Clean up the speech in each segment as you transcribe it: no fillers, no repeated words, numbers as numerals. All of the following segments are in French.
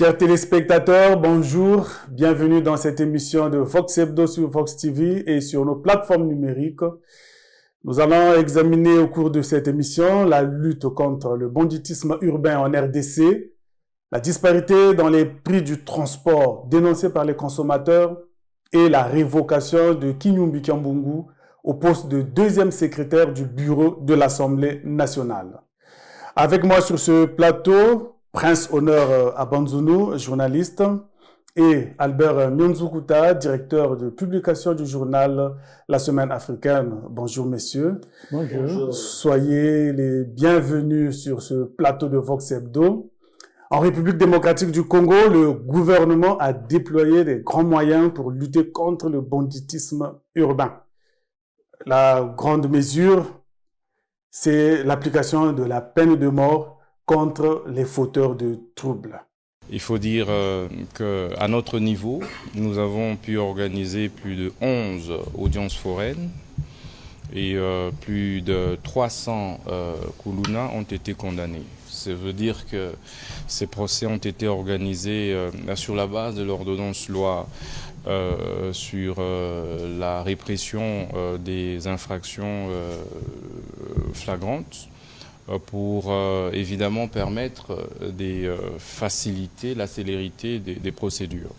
Chers téléspectateurs, bonjour. Bienvenue dans cette émission de Vox Hebdo sur Vox TV et sur nos plateformes numériques. Nous allons examiner au cours de cette émission la lutte contre le banditisme urbain en RDC, la disparité dans les prix du transport dénoncée par les consommateurs et la révocation de Kinyumbi Kiambungu au poste de deuxième secrétaire du bureau de l'Assemblée nationale. Avec moi sur ce plateau, Prince Honneur Abanzunu, journaliste, et Albert Myonzukuta, directeur de publication du journal La Semaine africaine. Bonjour messieurs. Bonjour. Soyez les bienvenus sur ce plateau de Vox Hebdo. En République démocratique du Congo, le gouvernement a déployé des grands moyens pour lutter contre le banditisme urbain. La grande mesure, c'est l'application de la peine de mort contre les fauteurs de troubles. Il faut dire qu'à notre niveau, nous avons pu organiser plus de 11 audiences foraines et plus de 300 Kuluna ont été condamnés. Ça veut dire que ces procès ont été organisés sur la base de l'ordonnance loi sur la répression des infractions flagrantes pour évidemment permettre de faciliter la célérité des procédures.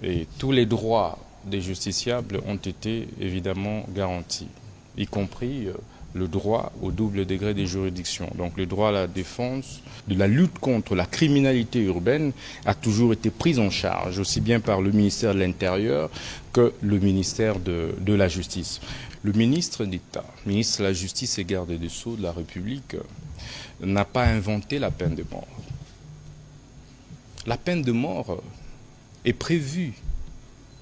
Et tous les droits des justiciables ont été évidemment garantis, y compris le droit au double degré des juridictions. Donc le droit à la défense, de la lutte contre la criminalité urbaine a toujours été pris en charge, aussi bien par le ministère de l'Intérieur que le ministère de la Justice. Le ministre d'État, ministre de la Justice et garde des Sceaux de la République, n'a pas inventé la peine de mort. La peine de mort est prévue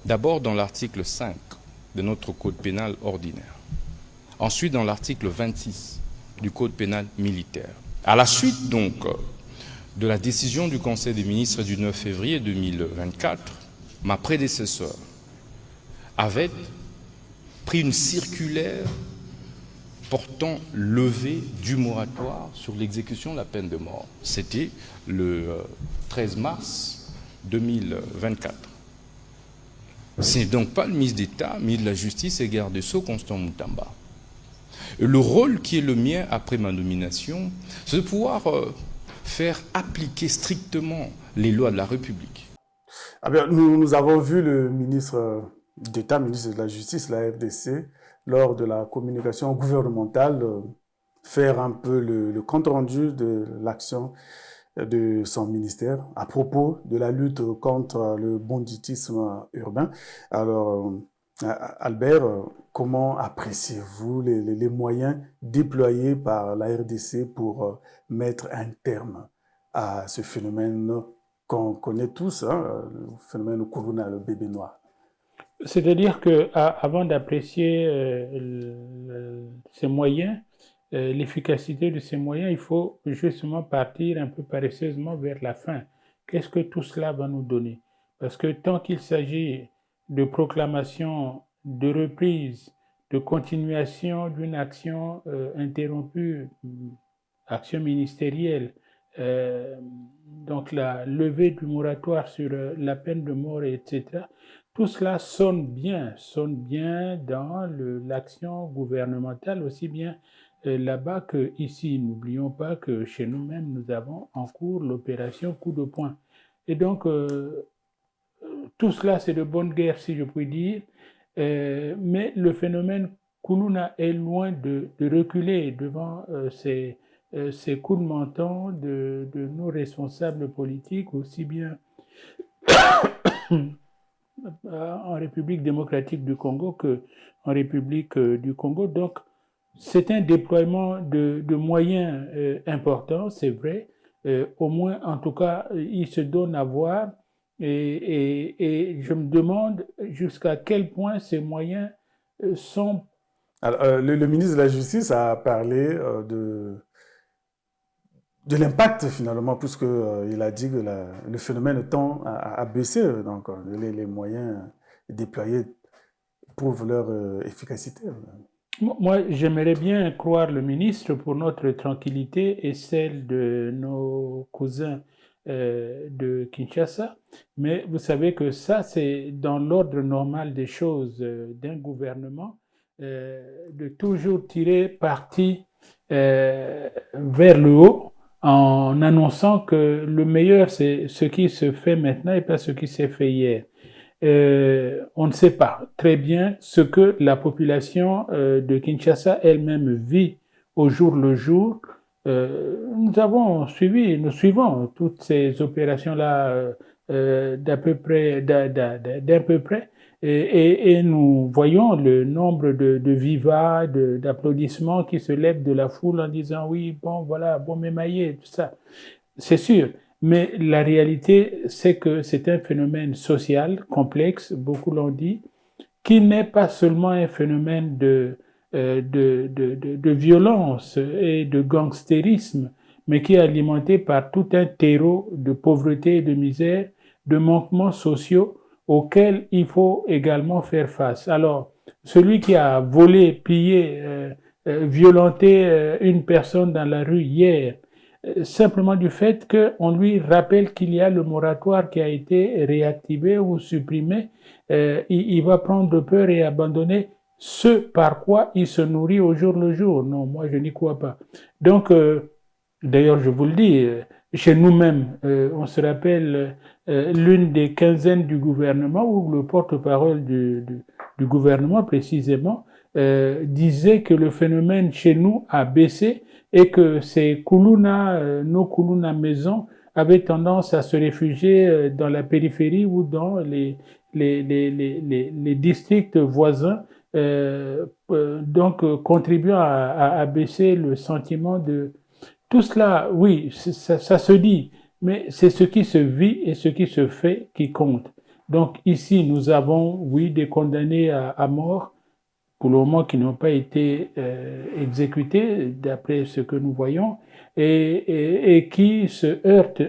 d'abord dans l'article 5 de notre Code pénal ordinaire. Ensuite, dans l'article 26 du Code pénal militaire. À la suite, donc, de la décision du Conseil des ministres du 9 février 2024, ma prédécesseur avait pris une circulaire portant levée du moratoire sur l'exécution de la peine de mort. C'était le 13 mars 2024. Ce n'est donc pas le ministre d'État, ministre de la Justice et garde des Sceaux, Constant Moutamba. Le rôle qui est le mien après ma nomination, c'est de pouvoir faire appliquer strictement les lois de la République. Ah bien, nous avons vu le ministre d'État, ministre de la Justice, la RDC, lors de la communication gouvernementale, faire un peu le compte-rendu de l'action de son ministère à propos de la lutte contre le banditisme urbain. Alors, Albert, comment appréciez-vous les moyens déployés par la RDC pour mettre un terme à ce phénomène qu'on connaît tous, hein, le phénomène Corona, le bébé noir? C'est-à-dire qu'avant d'apprécier ces moyens, l'efficacité de ces moyens, il faut justement partir un peu paresseusement vers la fin. Qu'est-ce que tout cela va nous donner? Parce que tant qu'il s'agit de proclamation, de reprise, de continuation d'une action interrompue, action ministérielle, donc la levée du moratoire sur la peine de mort, etc., tout cela sonne bien dans l'action gouvernementale, aussi bien là-bas qu'ici. N'oublions pas que chez nous-mêmes, nous avons en cours l'opération coup de poing. Et donc, tout cela, c'est de bonne guerre, si je puis dire, mais le phénomène Kuluna est loin de reculer devant ces coups de menton de nos responsables politiques, aussi bien en République démocratique du Congo qu'en République du Congo. Donc, c'est un déploiement de moyens importants, c'est vrai. Au moins, en tout cas, il se donne à voir. Et je me demande jusqu'à quel point ces moyens sont... Alors, le ministre de la Justice a parlé de l'impact finalement, puisqu'il a dit que le phénomène tend à baisser. Donc, les moyens déployés prouvent leur efficacité. Moi, j'aimerais bien croire le ministre pour notre tranquillité et celle de nos cousins de Kinshasa. Mais vous savez que ça, c'est dans l'ordre normal des choses d'un gouvernement, de toujours tirer parti vers le haut en annonçant que le meilleur, c'est ce qui se fait maintenant et pas ce qui s'est fait hier. On ne sait pas très bien ce que la population de Kinshasa elle-même vit au jour le jour. Nous suivons toutes ces opérations-là d'un peu près, et nous voyons le nombre de vivas, d'applaudissements qui se lèvent de la foule en disant oui, bon, voilà, bon mémaillé, tout ça. C'est sûr. Mais la réalité, c'est que c'est un phénomène social complexe, beaucoup l'ont dit, qui n'est pas seulement un phénomène de violence et de gangstérisme, mais qui est alimenté par tout un terreau de pauvreté et de misère, de manquements sociaux auxquels il faut également faire face. Alors, celui qui a volé, pillé, violenté une personne dans la rue hier, simplement du fait qu'on lui rappelle qu'il y a le moratoire qui a été réactivé ou supprimé, il va prendre peur et abandonner ce par quoi il se nourrit au jour le jour. Non, moi je n'y crois pas. Donc, d'ailleurs, je vous le dis, chez nous-mêmes, on se rappelle l'une des quinzaines du gouvernement, où le porte-parole du gouvernement précisément disait que le phénomène chez nous a baissé et que ces Kuluna, nos Kuluna maisons, avaient tendance à se réfugier dans la périphérie ou dans les districts voisins, donc contribuant à baisser le sentiment de... Tout cela, oui, ça se dit, mais c'est ce qui se vit et ce qui se fait qui compte. Donc ici, nous avons, oui, des condamnés à mort, pour le moment qui n'ont pas été exécutés, d'après ce que nous voyons, et qui se heurtent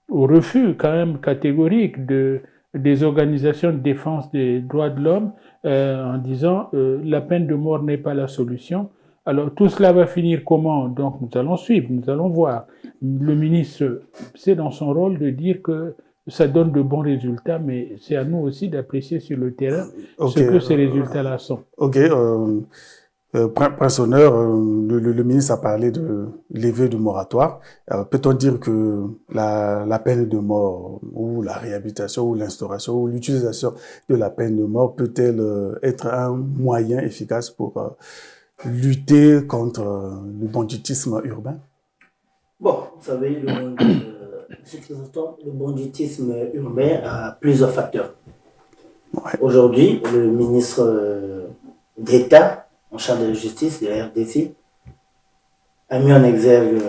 au refus quand même catégorique des organisations de défense des droits de l'homme en disant la peine de mort n'est pas la solution. Alors tout cela va finir comment? Donc nous allons suivre, nous allons voir. Le ministre, c'est dans son rôle de dire que ça donne de bons résultats, mais c'est à nous aussi d'apprécier sur le terrain ce que ces résultats-là sont. Ok, Prince Honneur, le ministre a parlé de levée du moratoire. Peut-on dire que la peine de mort ou la réhabilitation ou l'instauration ou l'utilisation de la peine de mort peut-elle être un moyen efficace pour lutter contre le banditisme urbain? Bon, vous savez, le banditisme urbain a plusieurs facteurs. Ouais. Aujourd'hui, le ministre d'État en charge de la justice, de la RDC, a mis en exergue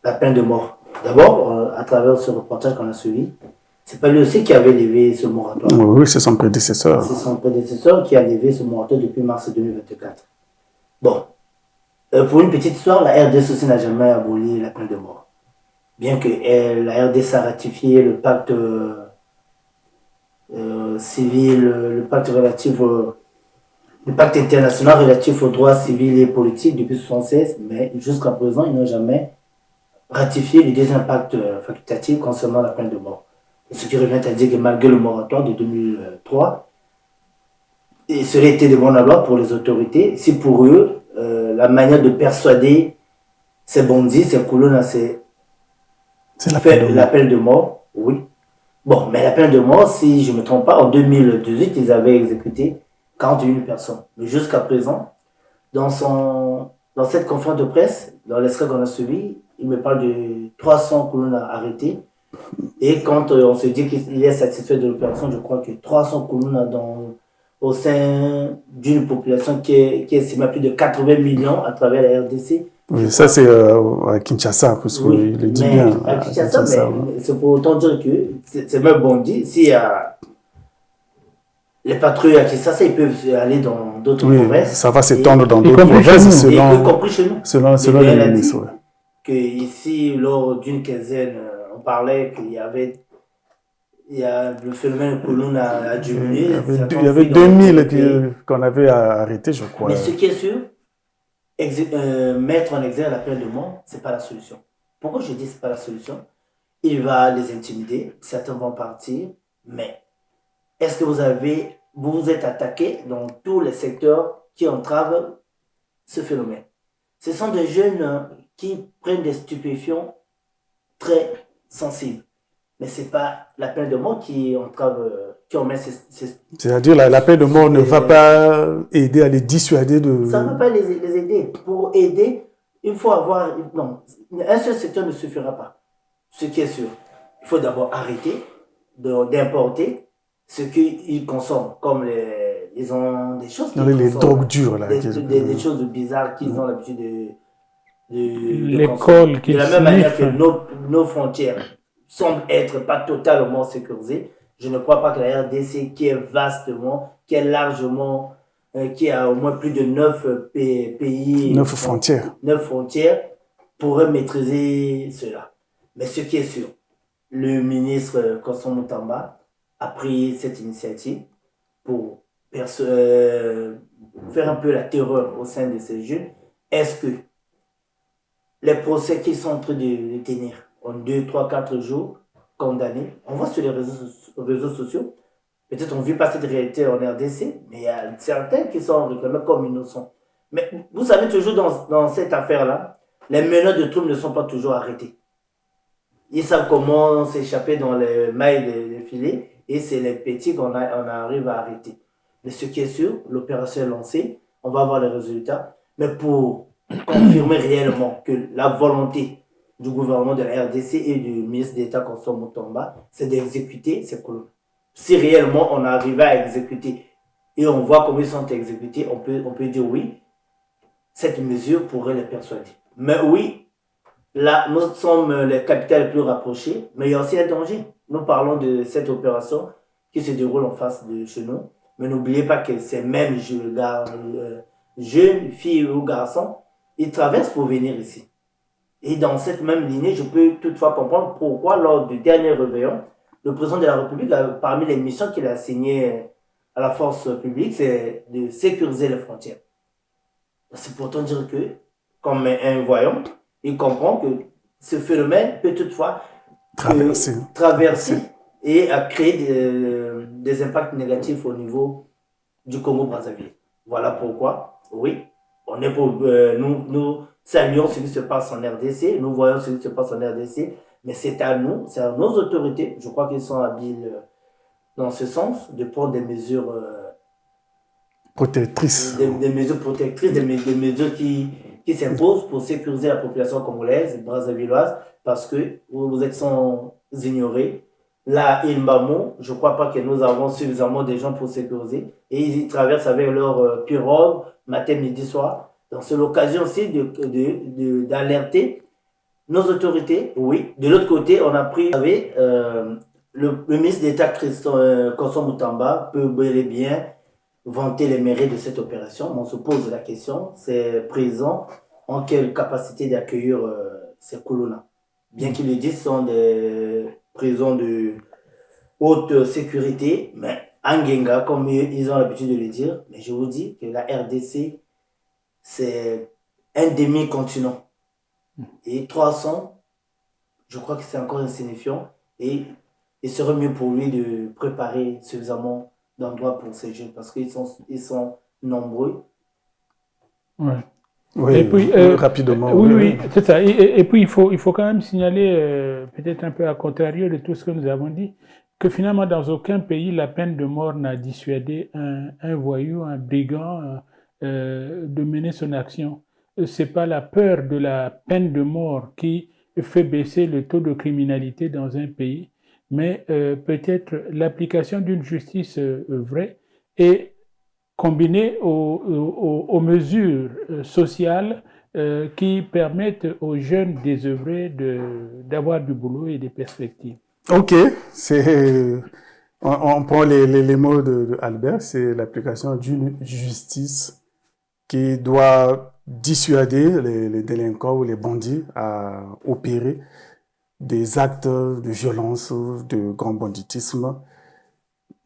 la peine de mort. D'abord, à travers ce reportage qu'on a suivi, c'est pas lui aussi qui avait levé ce moratoire. Oui, c'est son prédécesseur. C'est son prédécesseur qui a levé ce moratoire depuis mars 2024. Bon, pour une petite histoire, la RDC aussi n'a jamais aboli la peine de mort. Bien que la RDC a ratifié le pacte civil, le pacte international relatif aux droits civils et politiques depuis 1976, mais jusqu'à présent, ils n'ont jamais ratifié le deuxième pacte facultatif concernant la peine de mort. Ce qui revient à dire que malgré le moratoire de 2003, il serait été de bonne loi pour les autorités si pour eux, la manière de persuader ces bandits, ces colons, c'est la peine de mort, oui. Bon, mais la peine de mort, si je ne me trompe pas, en 2018, ils avaient exécuté 41 personnes. Mais jusqu'à présent, dans cette conférence de presse, dans l'extrait qu'on a suivi, il me parle de 300 colons arrêtés. Et quand on se dit qu'il est satisfait de l'opération, je crois que 300 colons au sein d'une population qui est estimée à plus de 80 millions à travers la RDC. Oui, ça c'est à Kinshasa, parce oui, qu'il le dit bien. À Kinshasa, mais c'est pour autant dire que c'est même bandit. S'il y a les patrouilles à Kinshasa, ils peuvent aller dans d'autres provinces. Ça va s'étendre dans d'autres provinces, y compris chez nous. Selon le ministre. Que ici, lors d'une quinzaine, on parlait qu'il y avait le phénomène colon a diminué. Il y avait 2000 qu'on avait arrêté, je crois. Mais ce qui est sûr, mettre en exergue la peine de mort, ce n'est pas la solution. Pourquoi je dis que ce n'est pas la solution? il va les intimider, certains vont partir, mais est-ce que vous vous êtes attaqué dans tous les secteurs qui entravent ce phénomène? Ce sont des jeunes qui prennent des stupéfiants très sensibles. Mais ce n'est pas la peine de mort qui entrave, qui omet C'est-à-dire la peine de mort ne va pas aider à les dissuader de... Ça ne va pas les aider. Pour aider, il faut avoir... Non, un seul secteur ne suffira pas. Ce qui est sûr. Il faut d'abord arrêter d'importer ce qu'ils consomment, comme ils ont des choses qu'ils consomment. Les drogues dures, là. Des choses bizarres qu'ils ont l'habitude de l'école qui de la même manière que nos frontières semblent être pas totalement sécurisées. Je ne crois pas que la RDC, qui est largement, qui a au moins plus de 9 pays, 9 frontières. 9 frontières, pourrait maîtriser cela. Mais ce qui est sûr, le ministre Constant Moutamba a pris cette initiative pour faire un peu la terreur au sein de ces jeunes. Est-ce que les procès qu'ils sont en train de tenir en 2, 3, 4 jours, condamnés, on voit sur les réseaux sociaux, peut-être on ne vit pas cette réalité en RDC, mais il y a certains qui sont réclamés comme innocents. Mais vous savez, toujours dans cette affaire-là, les meneurs de troubles ne sont pas toujours arrêtés. Ils savent comment s'échapper dans les mailles des filets, et c'est les petits qu'on arrive à arrêter. Mais ce qui est sûr, l'opération est lancée, on va voir les résultats, mais pour confirmer réellement que la volonté du gouvernement de la RDC et du ministre d'État Constant Moutamba, c'est d'exécuter ces colons. Si réellement on arrive à exécuter et on voit comment ils sont exécutés, on peut dire oui, cette mesure pourrait les persuader. Mais oui, là, nous sommes les capitales les plus rapprochées, mais il y a aussi un danger. Nous parlons de cette opération qui se déroule en face de chez nous, mais n'oubliez pas que ces mêmes jeunes filles ou garçons, ils traversent pour venir ici. Et dans cette même lignée, je peux toutefois comprendre pourquoi, lors du dernier réveillon, le président de la République, parmi les missions qu'il a assignées à la force publique, c'est de sécuriser les frontières. C'est pourtant dire que, comme un voyant, il comprend que ce phénomène peut toutefois traverser et créer des impacts négatifs au niveau du Congo-Brazzaville. Voilà pourquoi, oui, on est pour, nous saluons ce qui se passe en RDC, nous voyons ce qui se passe en RDC, mais c'est à nous, c'est à nos autorités, je crois qu'ils sont habiles dans ce sens, de prendre des mesures protectrices. Des mesures protectrices, des mesures qui s'imposent pour sécuriser la population congolaise, brazzavilloise, parce que vous êtes sans ignorer. Là, Ilmbamo, je ne crois pas que nous avons suffisamment de gens pour sécuriser. Et ils traversent avec leur pirogue, matin, midi, soir. Donc, c'est l'occasion aussi d'alerter nos autorités. Oui. De l'autre côté, on a pris, vous savez, le ministre d'État Constant Moutamba peut bel et bien vanter les mérites de cette opération. On se pose la question, ces prisons ont quelle capacité d'accueillir ces colons-là? Bien qu'ils le disent, ce sont des prisons de haute sécurité, mais en Genga, comme ils ont l'habitude de le dire, mais je vous dis que la RDC, c'est un demi-continent. Et 300, je crois que c'est encore insignifiant, et il serait mieux pour lui de préparer suffisamment d'endroits pour ces jeunes, parce qu'ils sont nombreux. Ouais. Oui, et puis, rapidement. Oui, c'est ça. Et puis, il faut quand même signaler, peut-être un peu à contrario de tout ce que nous avons dit, que finalement, dans aucun pays, la peine de mort n'a dissuadé un voyou, un brigand de mener son action. Ce n'est pas la peur de la peine de mort qui fait baisser le taux de criminalité dans un pays, mais peut-être l'application d'une justice vraie et combinée aux mesures sociales qui permettent aux jeunes désœuvrés d'avoir du boulot et des perspectives. Ok, on prend les mots de Albert, c'est l'application d'une justice qui doit dissuader les délinquants ou les bandits à opérer des actes de violence, de grand banditisme.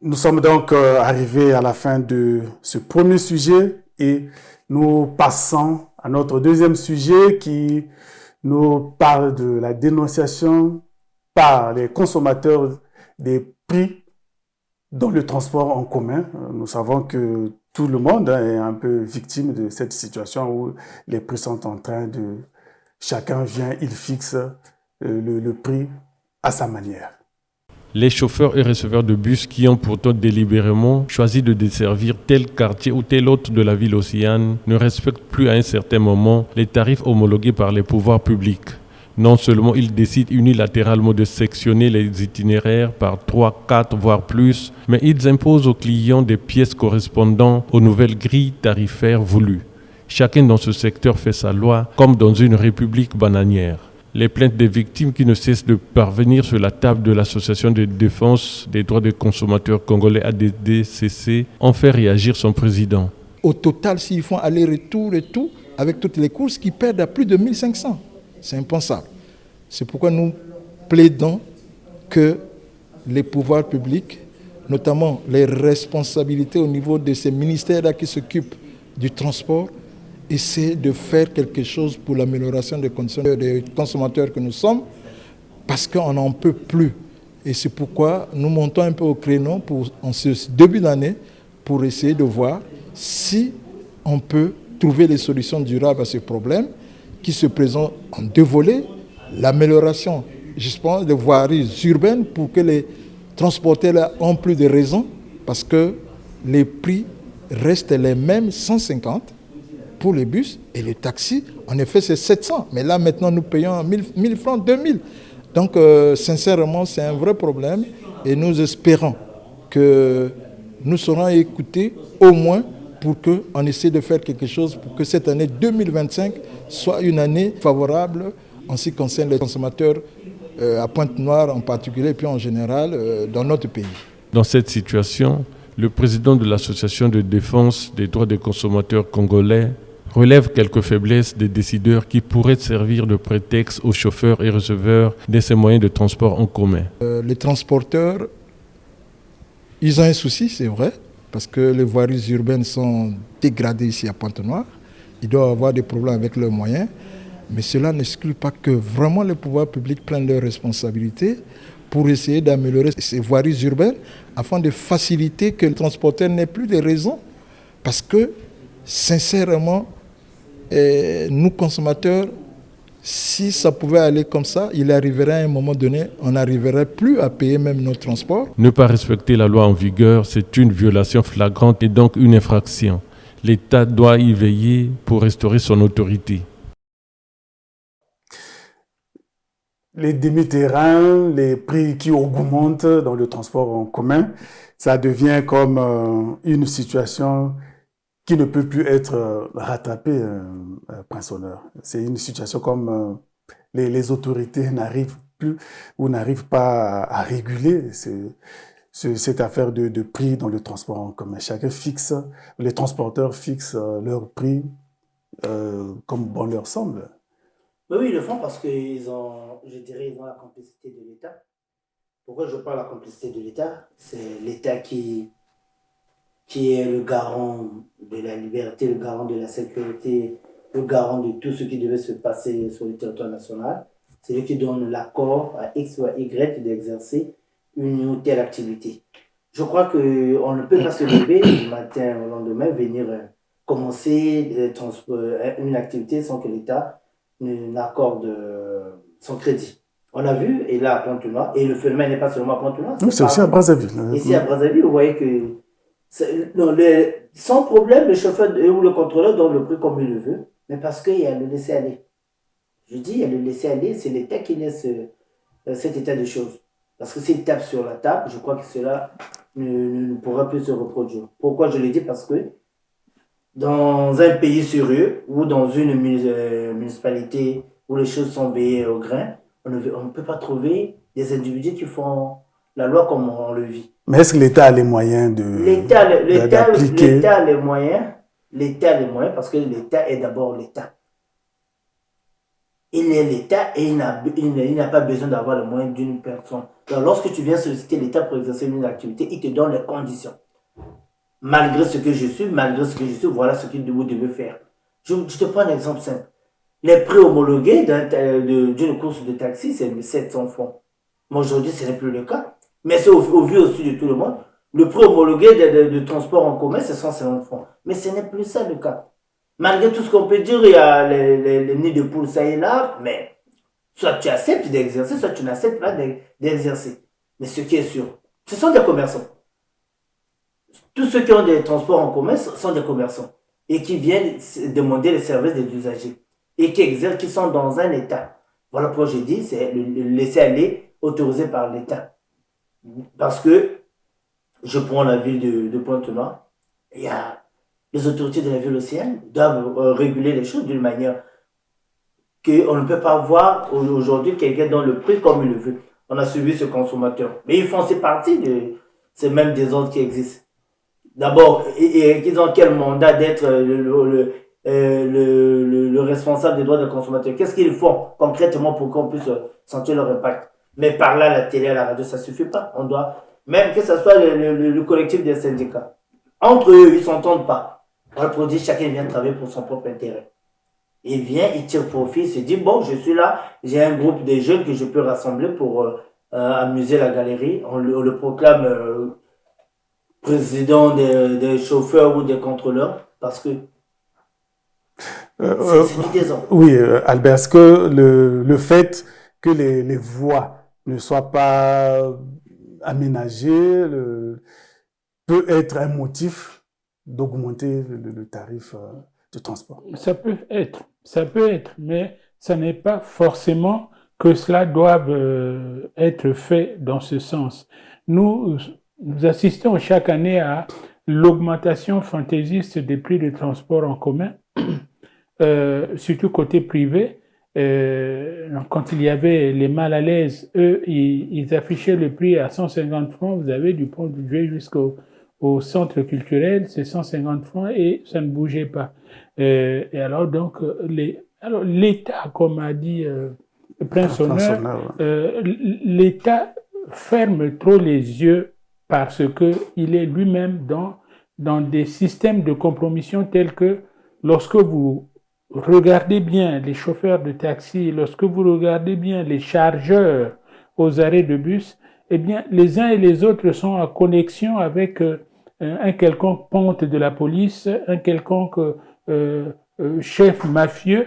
Nous sommes donc arrivés à la fin de ce premier sujet et nous passons à notre deuxième sujet qui nous parle de la dénonciation par les consommateurs des prix dans le transport en commun. Nous savons que tout le monde est un peu victime de cette situation où les prix sont en train de... Chacun vient, il fixe le prix à sa manière. Les chauffeurs et receveurs de bus qui ont pourtant délibérément choisi de desservir tel quartier ou tel autre de la ville océane ne respectent plus à un certain moment les tarifs homologués par les pouvoirs publics. Non seulement ils décident unilatéralement de sectionner les itinéraires par 3, 4, voire plus, mais ils imposent aux clients des pièces correspondant aux nouvelles grilles tarifaires voulues. Chacun dans ce secteur fait sa loi, comme dans une république bananière. Les plaintes des victimes qui ne cessent de parvenir sur la table de l'Association de défense des droits des consommateurs congolais ADDCC ont fait réagir son président. Au total, s'ils font aller-retour et tout, avec toutes les courses, qu'ils perdent à plus de 1500. C'est impensable. C'est pourquoi nous plaidons que les pouvoirs publics, notamment les responsabilités au niveau de ces ministères-là qui s'occupent du transport, essaient de faire quelque chose pour l'amélioration des conditions des consommateurs que nous sommes, parce qu'on n'en peut plus. Et c'est pourquoi nous montons un peu au créneau en ce début d'année pour essayer de voir si on peut trouver des solutions durables à ces problèmes qui se présentent en deux volets. L'amélioration, je pense, des voiries urbaines pour que les transporteurs ont plus de raisons, parce que les prix restent les mêmes, 150 pour les bus, et les taxis, en effet, c'est 700. Mais là, maintenant, nous payons 1000 francs, 2000. Donc, sincèrement, c'est un vrai problème, et nous espérons que nous serons écoutés au moins pour qu'on essaie de faire quelque chose pour que cette année 2025 soit une année favorable en ce qui concerne les consommateurs à Pointe-Noire en particulier, et puis en général dans notre pays. Dans cette situation, le président de l'Association de défense des droits des consommateurs congolais relève quelques faiblesses des décideurs qui pourraient servir de prétexte aux chauffeurs et receveurs de ces moyens de transport en commun. Les transporteurs, ils ont un souci, c'est vrai, parce que les voiries urbaines sont dégradées ici à Pointe-Noire. Ils doivent avoir des problèmes avec leurs moyens, mais cela n'exclut pas que vraiment les pouvoirs publics prennent leurs responsabilités pour essayer d'améliorer ces voiries urbaines afin de faciliter que le transporteur n'ait plus de raisons. Parce que, sincèrement, nous consommateurs, si ça pouvait aller comme ça, il arriverait à un moment donné, on n'arriverait plus à payer même nos transports. Ne pas respecter la loi en vigueur, c'est une violation flagrante et donc une infraction. L'État doit y veiller pour restaurer son autorité. Les demi-terrains, les prix qui augmentent dans le transport en commun, ça devient comme une situation qui ne peut plus être rattrapée, Prince Honneur. C'est une situation comme les autorités n'arrivent plus ou n'arrivent pas à réguler cette affaire de prix dans le transport en commun. Chacun fixe, les transporteurs fixent leur prix comme bon leur semble. Oui, ils le font parce qu'ils ont, je dirais, ils ont la complicité de l'État. Pourquoi je parle de la complicité de l'État? C'est l'État qui est le garant de la liberté, le garant de la sécurité, le garant de tout ce qui devait se passer sur le territoire national. C'est lui qui donne l'accord à X ou à Y d'exercer une ou telle activité. Je crois qu'on ne peut pas se lever du matin au lendemain, venir commencer une activité sans que l'État n'accorde son crédit. On a vu, et là à Pointe-Noire, et le phénomène n'est pas seulement à Pointe-Noire. C'est aussi à Brazzaville. Ici à Brazzaville, vous voyez que sans problème, le chauffeur ou le contrôleur donne le prix comme il le veut, mais parce qu'il y a le laisser-aller. Je dis, il y a le laisser-aller, c'est l'État qui laisse cet état de choses. Parce que s'il tape sur la table, je crois que cela ne pourra plus se reproduire. Pourquoi je le dis? Parce que dans un pays sérieux ou dans une municipalité où les choses sont veillées au grain, on ne peut pas trouver des individus qui font la loi comme on le vit. Mais est-ce que l'État a les moyens d'appliquer? L'État a les moyens. L'État a les moyens parce que l'État est d'abord l'État. Il est l'État et il n'a pas besoin d'avoir les moyens d'une personne. Donc, lorsque tu viens solliciter l'État pour exercer une activité, il te donne les conditions. Malgré ce que je suis, voilà ce que vous devez faire. Je te prends un exemple simple. Les prix homologués d'une course de taxi, c'est 700 francs. Mais aujourd'hui, ce n'est plus le cas. Mais c'est au vu aussi de tout le monde. Le prix homologué de transport en commun, c'est 150 francs. Mais ce n'est plus ça le cas. Malgré tout ce qu'on peut dire, il y a les nids de poules, ça et là, mais soit tu acceptes d'exercer, soit tu n'acceptes pas d'exercer. Mais ce qui est sûr, ce sont des commerçants. Tous ceux qui ont des transports en commun sont des commerçants et qui viennent demander les services des usagers et qui exercent, qui sont dans un état. Voilà pourquoi j'ai dit, c'est le laisser aller autorisé par l'État. Parce que, je prends la ville de Pointe-Noire, il y a les autorités de la ville océane doivent réguler les choses d'une manière qu'on ne peut pas voir aujourd'hui quelqu'un dans le prix comme il le veut. On a suivi ce consommateur. Mais ils font aussi partie de ces mêmes désordres qui existent. D'abord, ils ont quel mandat d'être le responsable des droits des consommateurs? Qu'est-ce qu'ils font concrètement pour qu'on puisse sentir leur impact? Mais par là, la télé, la radio, ça ne suffit pas. On doit, même que ce soit le collectif des syndicats, entre eux, ils ne s'entendent pas. On produit, chacun vient travailler pour son propre intérêt. Il vient, il tire profit, il se dit, bon, je suis là, j'ai un groupe de jeunes que je peux rassembler pour amuser la galerie. On le proclame président des chauffeurs ou des contrôleurs, parce que c'est du désordre. Oui, Albert, est-ce que le fait que les voies ne soient pas aménagées peut être un motif d'augmenter le tarif de transport? Ça peut être, mais ça n'est pas forcément que cela doive être fait dans ce sens. Nous assistons chaque année à l'augmentation fantaisiste des prix de transport en commun, surtout côté privé. Quand il y avait les mal à l'aise, eux, ils affichaient le prix à 150 francs. Vous avez du Pont du Jouet jusqu'au centre culturel, c'est 150 francs et ça ne bougeait pas. Et alors, donc, l'État, comme a dit Prince Honneur, l'État ferme trop les yeux parce qu'il est lui-même dans des systèmes de compromission tels que lorsque vous regardez bien les chauffeurs de taxi, lorsque vous regardez bien les chargeurs aux arrêts de bus, eh bien, les uns et les autres sont en connexion avec un quelconque ponte de la police, un quelconque chef mafieux,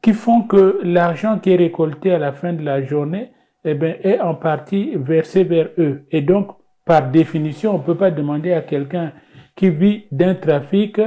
qui font que l'argent qui est récolté à la fin de la journée eh bien, est en partie versé vers eux. Et donc, par définition, on ne peut pas demander à quelqu'un qui vit d'un trafic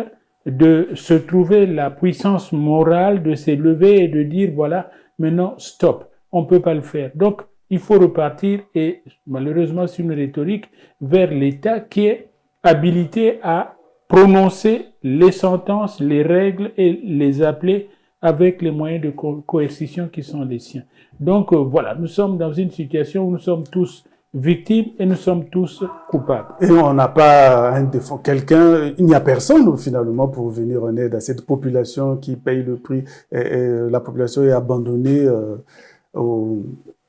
de se trouver la puissance morale de s'élever et de dire, voilà, maintenant, stop. On ne peut pas le faire. Donc, il faut repartir, et malheureusement, c'est une rhétorique, vers l'État qui est habilité à prononcer les sentences, les règles et les appeler avec les moyens de coercition qui sont les siens. Donc voilà, nous sommes dans une situation où nous sommes tous victimes et nous sommes tous coupables. Et on n'a pas un défense, il n'y a personne finalement pour venir en aide à cette population qui paye le prix et la population est abandonnée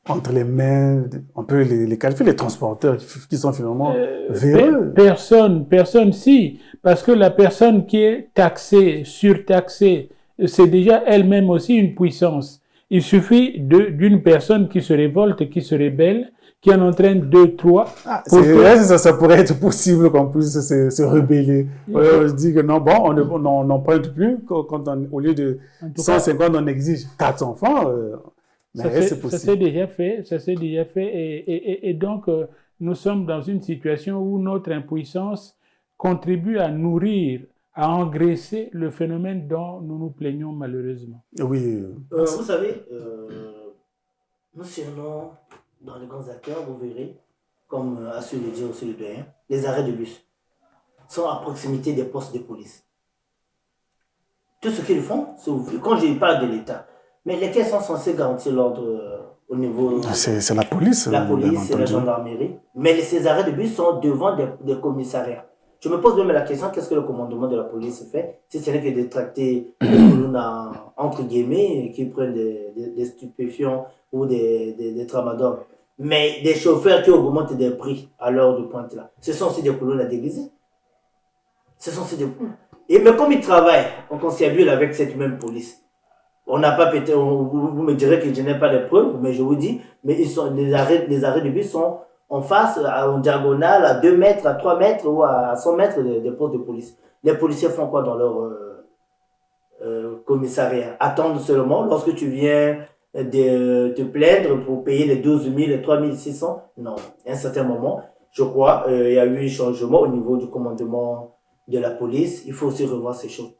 entre les mains, on peut les qualifier, les transporteurs qui sont finalement véreux. Personne, si, parce que la personne qui est taxée, surtaxée, c'est déjà elle-même aussi une puissance. Il suffit d'une personne qui se révolte, qui se rébelle, qui en entraîne 2, 3. Ça pourrait être possible qu'on puisse se rebeller. On se dit que non, bon, on n'emprunte plus, quand au lieu de 150, on exige 400 francs. Ça s'est déjà fait, et donc nous sommes dans une situation où notre impuissance contribue à nourrir, à engraisser le phénomène dont nous nous plaignons malheureusement. Oui. Vous savez, nous serions dans les grands acteurs, vous verrez, comme a su le dire aussi le doyen, les arrêts de bus sont à proximité des postes de police. Tout ce qu'ils font, quand je parle de l'État, mais lesquels sont censés garantir l'ordre au niveau... C'est la police. La police et la gendarmerie. Mais ces arrêts de bus sont devant des commissariats. Je me pose même la question, qu'est-ce que le commandement de la police fait si ce n'est que de tracter les colonnes entre guillemets qui prennent des stupéfiants ou des tramadol. Mais des chauffeurs qui augmentent des prix à l'heure de pointe là, ce sont aussi des colonnes à déguiser. Ce sont aussi des... mais comme ils travaillent en conciliabule avec cette même police, On n'a pas pété, vous me direz que je n'ai pas de preuves, mais je vous dis, mais les arrêts de bus sont en face, en diagonale, à 2 mètres, à 3 mètres ou à 100 mètres des postes de police. Les policiers font quoi dans leur commissariat? Attendre seulement lorsque tu viens de te plaindre pour payer les 12 000, les 3 600? Non. À un certain moment, je crois, il y a eu un changement au niveau du commandement de la police. Il faut aussi revoir ces choses.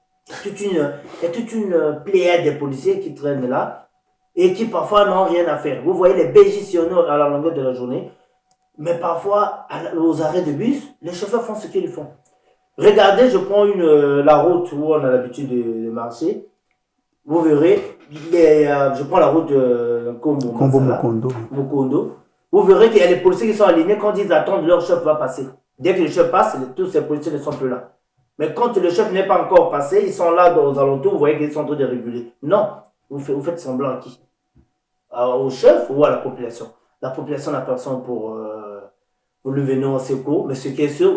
Il y a toute une pléiade de policiers qui traînent là et qui parfois n'ont rien à faire. Vous voyez les bégissionneurs à la longueur de la journée, mais parfois aux arrêts de bus, les chauffeurs font ce qu'ils font. Regardez, je prends la route où on a l'habitude de marcher. Vous verrez, je prends la route de Mukondo. Vous verrez qu'il y a les policiers qui sont alignés quand ils attendent leur chef va passer. Dès que le chef passe, tous ces policiers ne sont plus là. Mais quand le chef n'est pas encore passé, ils sont là aux alentours, vous voyez qu'ils sont en train de réguler. Non, vous faites semblant à qui? Au chef ou à la population? La population n'a personne pour lui venir en secours, mais ce qui est sûr,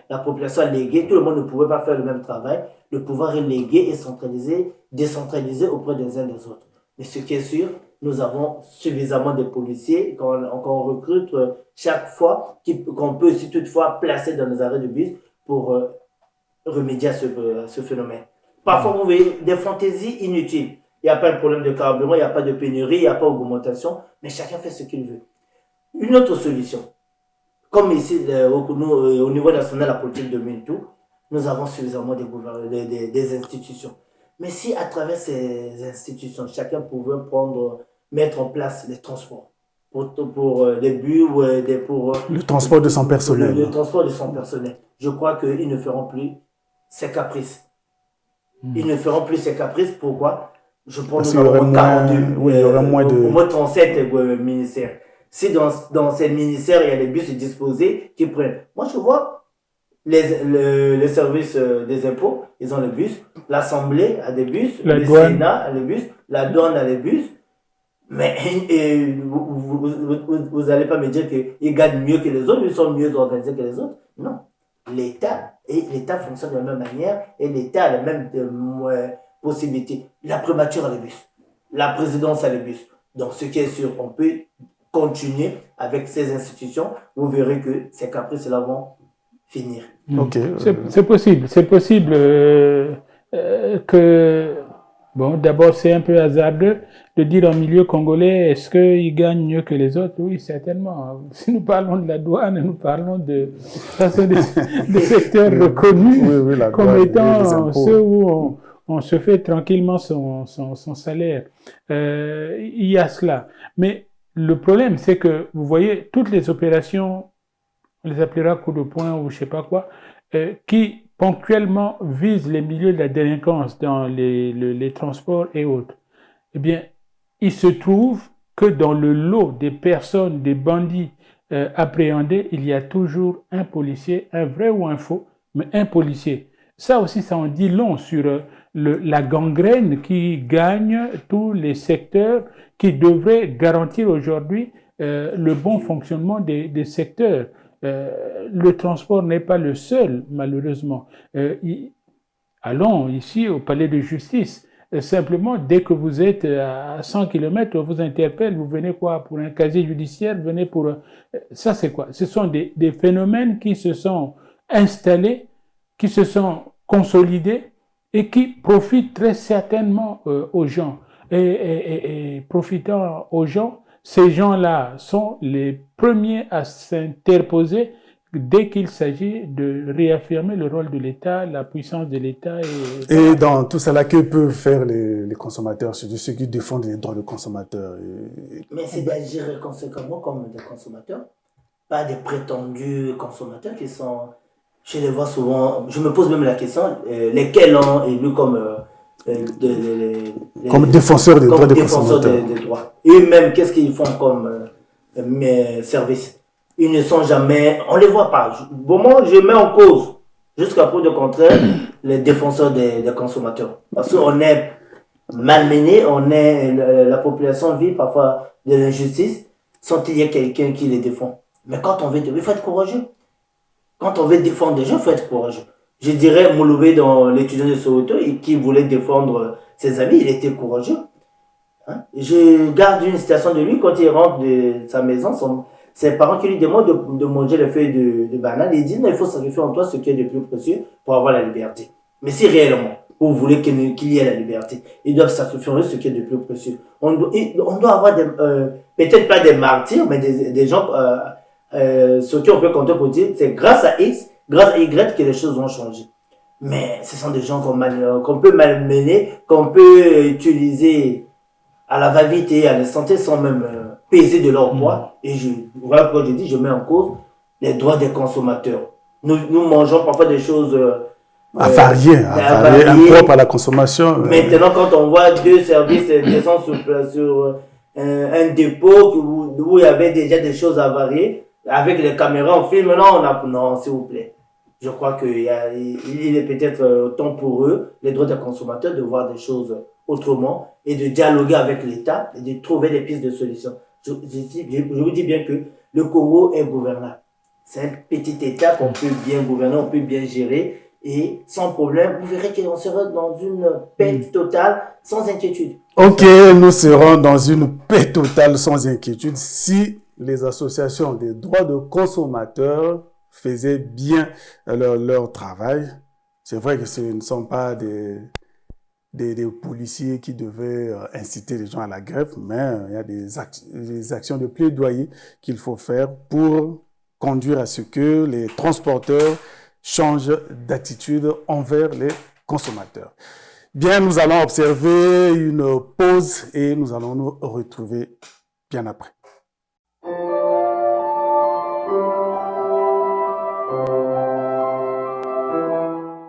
la population a légué, tout le monde ne pouvait pas faire le même travail, le pouvoir est légué et centralisé, décentralisé auprès des uns des autres. Mais ce qui est sûr, nous avons suffisamment de policiers qu'on recrute chaque fois, qu'on peut aussi toutefois placer dans les arrêts de bus pour remédier à ce phénomène. Parfois, vous voyez des fantaisies inutiles. Il n'y a pas de problème de carburant, il n'y a pas de pénurie, il n'y a pas d'augmentation, mais chacun fait ce qu'il veut. Une autre solution, comme ici, au niveau national, la politique domine tout, nous avons suffisamment des institutions. Mais si à travers ces institutions, chacun pouvait mettre en place les transports, pour les bus, pour le transport de son personnel. Le transport de son personnel. Je crois qu'ils ne feront plus ces caprices. Ils ne feront plus ces caprices. Pourquoi? Je pense qu'il y aurait moins de... Au moins 37 ministères. Si dans ces ministères, il y a des bus disposés qui prennent. Moi, je vois les services des impôts, ils ont les bus. L'Assemblée a des bus. Le Sénat a les bus. La douane a les bus. Mais vous n'allez pas me dire qu'ils gagnent mieux que les autres, ils sont mieux organisés que les autres. Non. L'État fonctionne de la même manière et l'État a les mêmes possibilités. La primature a les bus. La présidence a les bus. Donc, ce qui est sûr, on peut continuer avec ces institutions. Vous verrez que ces caprices-là vont finir. Ok. C'est possible. C'est possible que... Bon, d'abord, c'est un peu hasardeux de dire en milieu congolais, est-ce qu'ils gagnent mieux que les autres? Oui, certainement. Si nous parlons de la douane, nous parlons de des secteurs reconnus comme étant ceux où on se fait tranquillement son salaire. Il y a cela. Mais le problème, c'est que, vous voyez, toutes les opérations, on les appellera coup de poing ou je sais pas quoi, qui ponctuellement visent les milieux de la délinquance dans les transports et autres, eh bien, il se trouve que dans le lot des personnes, des bandits appréhendés, il y a toujours un policier, un vrai ou un faux, mais un policier. Ça aussi, ça en dit long sur la gangrène qui gagne tous les secteurs, qui devrait garantir aujourd'hui le bon fonctionnement des secteurs. Le transport n'est pas le seul, malheureusement. Allons ici au palais de justice. Simplement, dès que vous êtes à 100 km, on vous interpelle, vous venez quoi? Pour un casier judiciaire, venez pour... Ça, c'est quoi? Ce sont des phénomènes qui se sont installés, qui se sont consolidés et qui profitent très certainement aux gens. Et profitant aux gens, ces gens-là sont les premiers à s'interposer dès qu'il s'agit de réaffirmer le rôle de l'État, la puissance de l'État. Et dans tout cela, que peuvent faire les consommateurs, ceux qui défendent les droits des consommateurs? Mais c'est d'agir conséquemment comme des consommateurs, pas des prétendus consommateurs qui sont... Je les vois souvent, je me pose même la question, lesquels ont élu comme défenseurs des droits des consommateurs. Des droits. Eux-mêmes, qu'est-ce qu'ils font comme service? Ils ne sont jamais, on ne les voit pas. Bon, moi, je mets en cause, jusqu'à preuve du contraire, les défenseurs des consommateurs. Parce qu'on est malmené, la population vit parfois de l'injustice sans qu'il y ait quelqu'un qui les défend. Mais quand on veut, il faut être courageux. Quand on veut défendre des gens, il faut être courageux. Je dirais Mouloubé dans l'étudiant de Soweto qui voulait défendre ses amis, il était courageux. Hein? Je garde une citation de lui quand il rentre de sa maison, ses parents qui lui demandent de manger les feuilles de banane. Il dit non, il faut sacrifier en toi ce qui est le plus précieux pour avoir la liberté. Mais si réellement vous voulez qu'il y ait la liberté, ils doivent sacrifier en eux ce qui est le plus précieux. On doit avoir peut-être pas des martyrs, mais des gens sur qui on peut compter pour dire c'est grâce à X, grâce à Y que les choses ont changé. Mais ce sont des gens qu'on peut malmener, qu'on peut utiliser à la va-vite et à l'instant T sans même peser de leur poids. Et voilà pourquoi je dis, je mets en cause les droits des consommateurs. Nous mangeons parfois des choses avariées, impropres à la consommation. Maintenant, quand on voit deux services descendre sur un dépôt où il y avait déjà des choses avariées, avec les caméras, on filme, non, s'il vous plaît. Je crois qu'il est peut-être temps pour eux, les droits des consommateurs, de voir des choses autrement et de dialoguer avec l'État et de trouver des pistes de solutions. Je vous dis bien que le Congo est gouvernable. C'est un petit État qu'on peut bien gouverner, on peut bien gérer et sans problème, vous verrez qu'on sera dans une paix totale, sans inquiétude. Ok, nous serons dans une paix totale, sans inquiétude, si les associations des droits de consommateurs faisaient bien leur travail. C'est vrai que ce ne sont pas des policiers qui devaient inciter les gens à la grève, mais il y a des actions de plaidoyer qu'il faut faire pour conduire à ce que les transporteurs changent d'attitude envers les consommateurs. Bien, nous allons observer une pause et nous allons nous retrouver bien après.